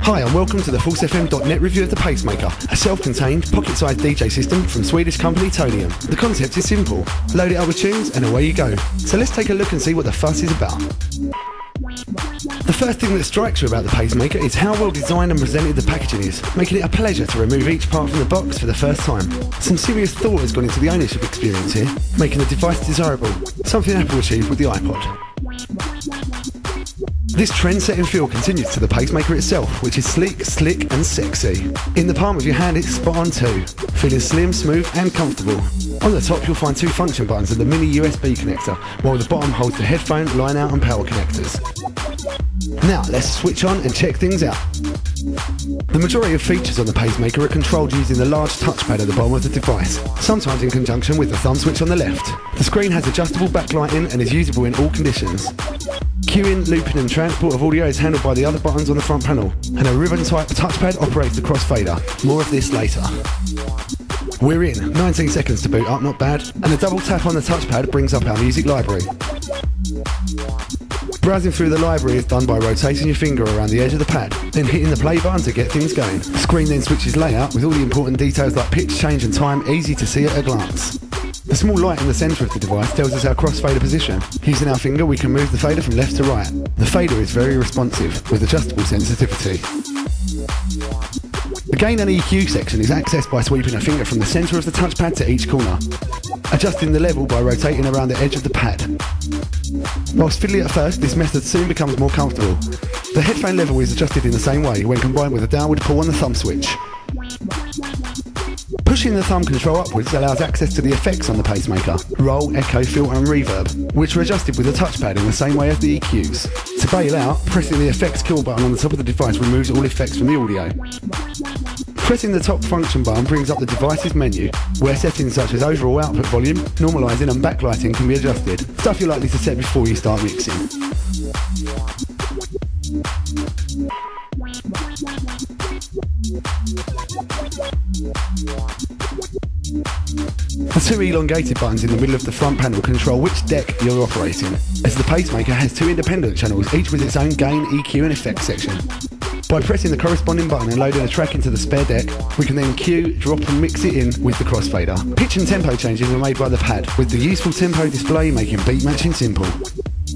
Hi and welcome to the FalseFM.net review of the Pacemaker, a self-contained, pocket-sized DJ system from Swedish company Tonium. The concept is simple: load it up with tunes and away you go. So let's take a look and see what the fuss is about. The first thing that strikes you about the Pacemaker is how well designed and presented the packaging is, making it a pleasure to remove each part from the box for the first time. Some serious thought has gone into the ownership experience here, making the device desirable, something Apple achieved with the iPod. This trend-setting feel continues to the Pacemaker itself, which is sleek, slick and sexy. In the palm of your hand it's spot on too, feeling slim, smooth and comfortable. On the top you'll find two function buttons and the mini USB connector, while the bottom holds the headphone, line out and power connectors. Now let's switch on and check things out. The majority of features on the Pacemaker are controlled using the large touchpad at the bottom of the device, sometimes in conjunction with the thumb switch on the left. The screen has adjustable backlighting and is usable in all conditions. Queuing, looping and transport of audio is handled by the other buttons on the front panel, and a ribbon-type touchpad operates the crossfader. More of this later. We're in. 19 seconds to boot up, not bad, and a double tap on the touchpad brings up our music library. Browsing through the library is done by rotating your finger around the edge of the pad, then hitting the play button to get things going. The screen then switches layout with all the important details like pitch, change and time easy to see at a glance. The small light in the centre of the device tells us our crossfader position. Using our finger we can move the fader from left to right. The fader is very responsive with adjustable sensitivity. The gain and EQ section is accessed by sweeping a finger from the centre of the touchpad to each corner, adjusting the level by rotating around the edge of the pad. Whilst fiddly at first, this method soon becomes more comfortable. The headphone level is adjusted in the same way when combined with a downward pull on the thumb switch. Pushing the thumb control upwards allows access to the effects on the Pacemaker: roll, echo, filter and reverb, which are adjusted with the touchpad in the same way as the EQs. To bail out, pressing the effects kill button on the top of the device removes all effects from the audio. Pressing the top function button brings up the device's menu, where settings such as overall output volume, normalising and backlighting can be adjusted, stuff you're likely to set before you start mixing. The two elongated buttons in the middle of the front panel control which deck you're operating, as the Pacemaker has two independent channels, each with its own gain, EQ and effects section. By pressing the corresponding button and loading a track into the spare deck, we can then cue, drop and mix it in with the crossfader. Pitch and tempo changes are made by the pad, with the useful tempo display making beat matching simple.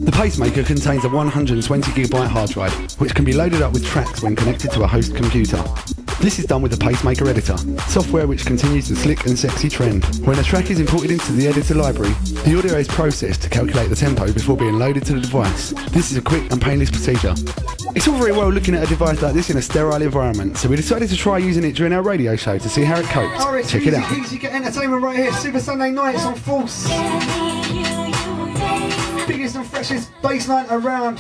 The Pacemaker contains a 120GB hard drive, which can be loaded up with tracks when connected to a host computer. This is done with the Pacemaker Editor, software which continues the slick and sexy trend. When a track is imported into the editor library, the audio is processed to calculate the tempo before being loaded to the device. This is a quick and painless procedure. It's all very well looking at a device like this in a sterile environment, so we decided to try using it during our radio show to see how it copes. Alright, check it out. Easy get entertainment right here. Super Sunday nights on Force. Biggest and freshest bass night around.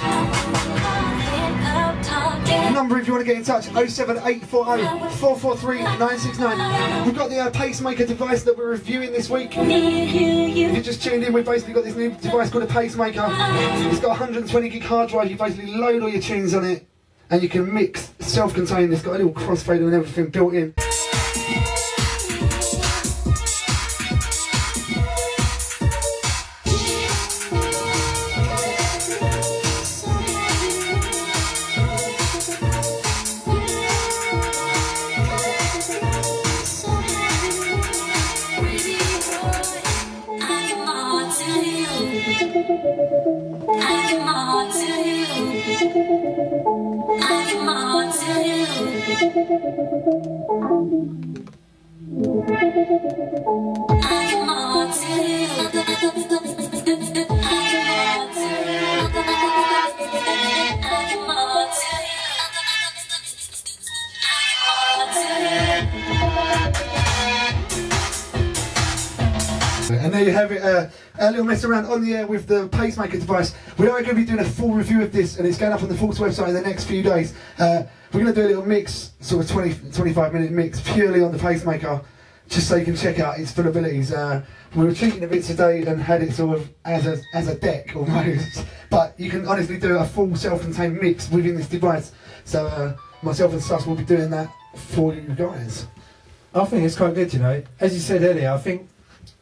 Number if you want to get in touch, 07840 443 969. We've got the Pacemaker device that we're reviewing this week. If you just tuned in, we've basically got this new device called a Pacemaker. It's got a 120GB hard drive. You basically load all your tunes on it and you can mix self-contained. It's got a little crossfader and everything built in. And there you have it, a little mess around on the air with the Pacemaker device. We are going to be doing a full review of this and it's going up on the Force website in the next few days. We're going to do a little mix, sort of 20-25 minute mix purely on the Pacemaker, just so you can check out its full abilities. We were cheating a bit today and had it sort of as a deck almost, but you can honestly do a full self-contained mix within this device. So myself and Sus will be doing that for you guys. I think it's quite good, you know. As you said earlier, I think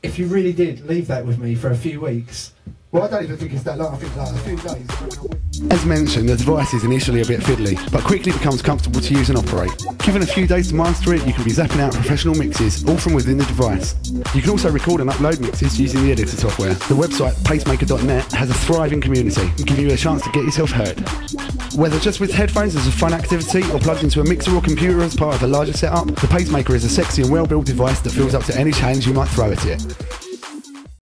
if you really did leave that with me for a few weeks, Well, I don't even think it's that long. I think like a few days. As mentioned, the device is initially a bit fiddly, but quickly becomes comfortable to use and operate. Given a few days to master it, you can be zapping out professional mixes, all from within the device. You can also record and upload mixes using the editor software. The website, pacemaker.net, has a thriving community, giving you a chance to get yourself heard. Whether just with headphones as a fun activity, or plugged into a mixer or computer as part of a larger setup, the Pacemaker is a sexy and well-built device that feels up to any challenge you might throw at it.